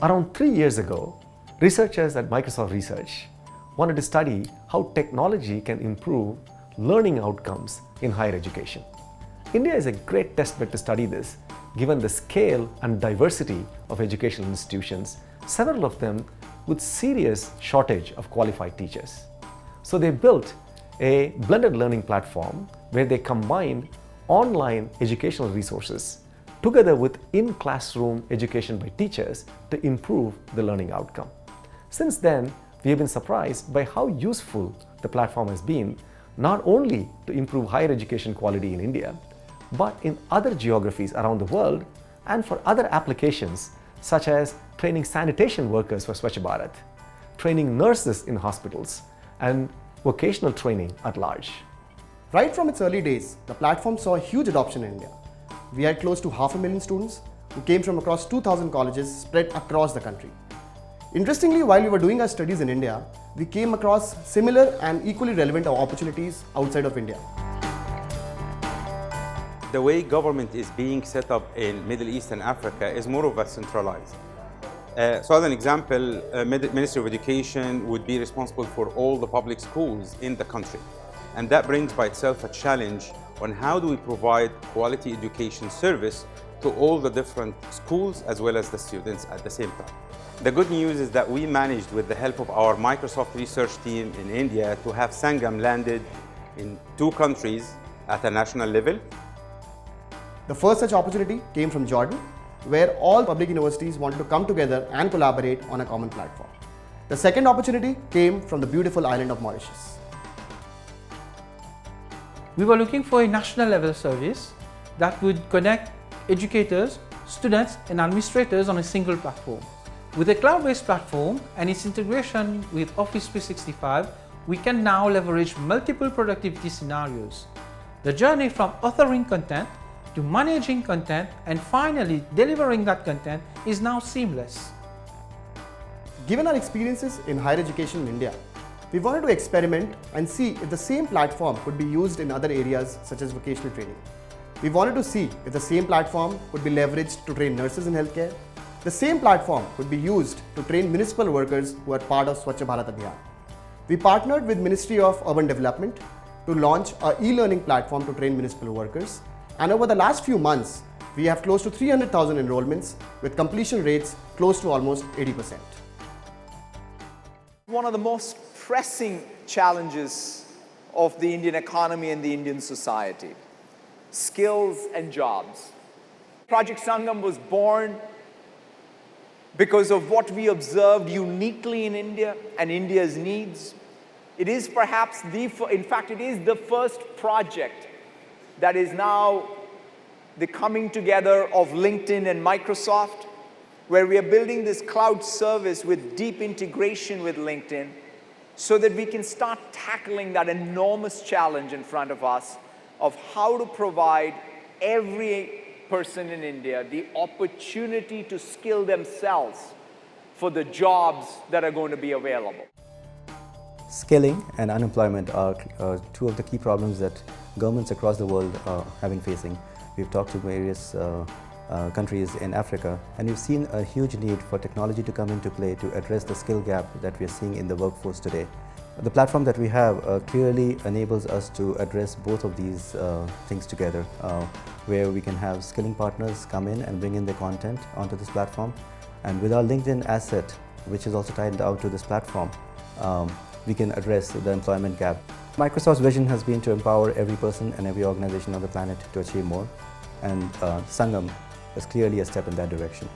Around 3 years ago, researchers at Microsoft Research wanted to study how technology can improve learning outcomes in higher education. India is a great testbed to study this, given the scale and diversity of educational institutions, several of them with serious shortage of qualified teachers. So they built a blended learning platform where they combined online educational resources together with in-classroom education by teachers to improve the learning outcome. Since then, we have been surprised by how useful the platform has been, not only to improve higher education quality in India, but in other geographies around the world and for other applications such as training sanitation workers for Swachh Bharat, training nurses in hospitals, and vocational training at large. Right from its early days, the platform saw a huge adoption in India. We had close to 500,000 students who came from across 2,000 colleges spread across the country. Interestingly, while we were doing our studies in India, we came across similar and equally relevant opportunities outside of India. The way government is being set up in Middle East and Africa is more of a centralized. So as an example, Ministry of Education would be responsible for all the public schools in the country. And that brings by itself a challenge on how do we provide quality education service to all the different schools as well as the students at the same time. The good news is that we managed, with the help of our Microsoft research team in India, to have Sangam landed in 2 countries at a national level. The first such opportunity came from Jordan, where all public universities wanted to come together and collaborate on a common platform. The second opportunity came from the beautiful island of Mauritius. We were looking for a national level service that would connect educators, students and administrators on a single platform. With a cloud-based platform and its integration with Office 365, we can now leverage multiple productivity scenarios. The journey from authoring content to managing content and finally delivering that content is now seamless. Given our experiences in higher education in India, we wanted to experiment and see if the same platform could be used in other areas such as vocational training. We wanted to see if the same platform could be leveraged to train nurses in healthcare. The same platform could be used to train municipal workers who are part of Swachh Bharat Abhiyan. We partnered with Ministry of Urban Development to launch an e-learning platform to train municipal workers. And over the last few months, we have close to 300,000 enrollments with completion rates close to almost 80%. One of the most pressing challenges of the Indian economy and the Indian society: skills and jobs. Project Sangam was born because of what we observed uniquely in India and India's needs. It is perhaps in fact, it is the first project that is now the coming together of LinkedIn and Microsoft, where we are building this cloud service with deep integration with LinkedIn so that we can start tackling that enormous challenge in front of us of how to provide every person in India the opportunity to skill themselves for the jobs that are going to be available. Skilling and unemployment are 2 of the key problems that governments across the world have been facing. We've talked to various countries in Africa, and we've seen a huge need for technology to come into play to address the skill gap that we're seeing in the workforce today. The platform that we have clearly enables us to address both of these things together, where we can have skilling partners come in and bring in their content onto this platform. And with our LinkedIn asset, which is also tied out to this platform, we can address the employment gap. Microsoft's vision has been to empower every person and every organization on the planet to achieve more, and Sangam is clearly a step in that direction.